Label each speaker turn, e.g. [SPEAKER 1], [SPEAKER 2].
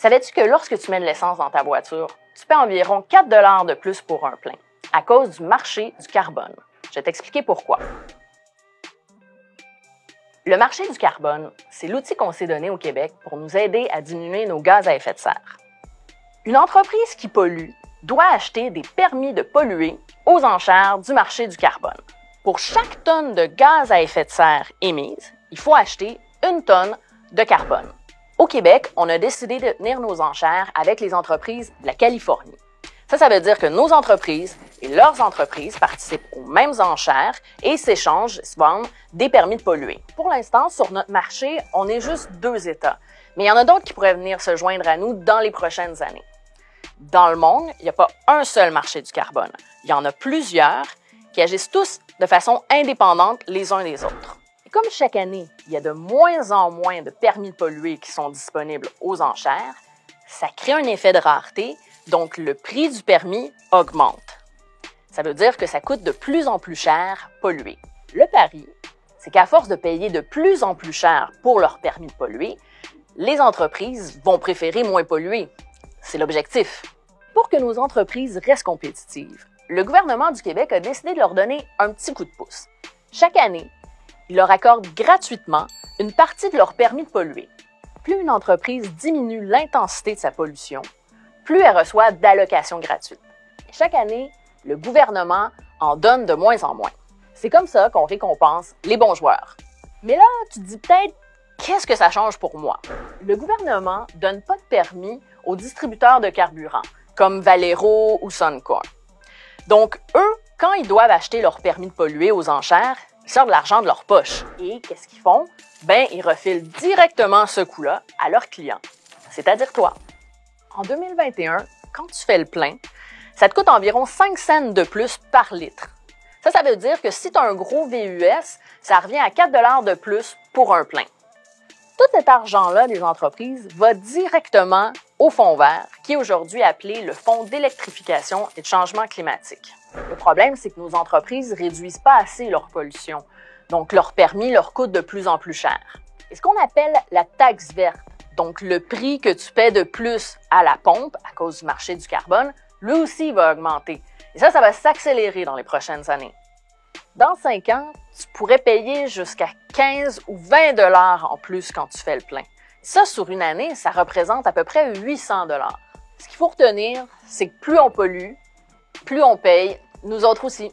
[SPEAKER 1] Savais-tu que lorsque tu mets de l'essence dans ta voiture, tu paies environ 4 $ de plus pour un plein, à cause du marché du carbone? Je vais t'expliquer pourquoi. Le marché du carbone, c'est l'outil qu'on s'est donné au Québec pour nous aider à diminuer nos gaz à effet de serre. Une entreprise qui pollue doit acheter des permis de polluer aux enchères du marché du carbone. Pour chaque tonne de gaz à effet de serre émise, il faut acheter 1 tonne de carbone. Au Québec, on a décidé de tenir nos enchères avec les entreprises de la Californie. Ça veut dire que nos entreprises et leurs entreprises participent aux mêmes enchères et s'échangent, se vendent des permis de polluer. Pour l'instant, sur notre marché, on est juste 2 États, mais il y en a d'autres qui pourraient venir se joindre à nous dans les prochaines années. Dans le monde, il n'y a pas un seul marché du carbone. Il y en a plusieurs qui agissent tous de façon indépendante les uns des autres. Et comme chaque année, il y a de moins en moins de permis de polluer qui sont disponibles aux enchères, ça crée un effet de rareté, donc le prix du permis augmente. Ça veut dire que ça coûte de plus en plus cher polluer. Le pari, c'est qu'à force de payer de plus en plus cher pour leur permis de polluer, les entreprises vont préférer moins polluer. C'est l'objectif. Pour que nos entreprises restent compétitives, le gouvernement du Québec a décidé de leur donner un petit coup de pouce. Chaque année, il leur accorde gratuitement une partie de leur permis de polluer. Plus une entreprise diminue l'intensité de sa pollution, plus elle reçoit d'allocations gratuites. Et chaque année, le gouvernement en donne de moins en moins. C'est comme ça qu'on récompense les bons joueurs. Mais là, tu te dis peut-être, qu'est-ce que ça change pour moi? Le gouvernement ne donne pas de permis aux distributeurs de carburant, comme Valero ou Suncor. Donc, eux, quand ils doivent acheter leur permis de polluer aux enchères, ils sortent de l'argent de leur poche. Et qu'est-ce qu'ils font? Ils refilent directement ce coût-là à leurs clients, c'est-à-dire toi. En 2021, quand tu fais le plein, ça te coûte environ 5 cents de plus par litre. Ça veut dire que si tu as un gros VUS, ça revient à 4 $ de plus pour un plein. Tout cet argent-là des entreprises va directement au Fonds vert, qui est aujourd'hui appelé le Fonds d'électrification et de changement climatique. Le problème, c'est que nos entreprises ne réduisent pas assez leur pollution, donc leur permis leur coûte de plus en plus cher. Et ce qu'on appelle la taxe verte, donc le prix que tu paies de plus à la pompe à cause du marché du carbone, lui aussi va augmenter. Et ça va s'accélérer dans les prochaines années. Dans 5 ans, tu pourrais payer jusqu'à 15 ou 20 $ en plus quand tu fais le plein. Ça, sur une année, ça représente à peu près 800 $. Ce qu'il faut retenir, c'est que plus on pollue, plus on paye, nous autres aussi.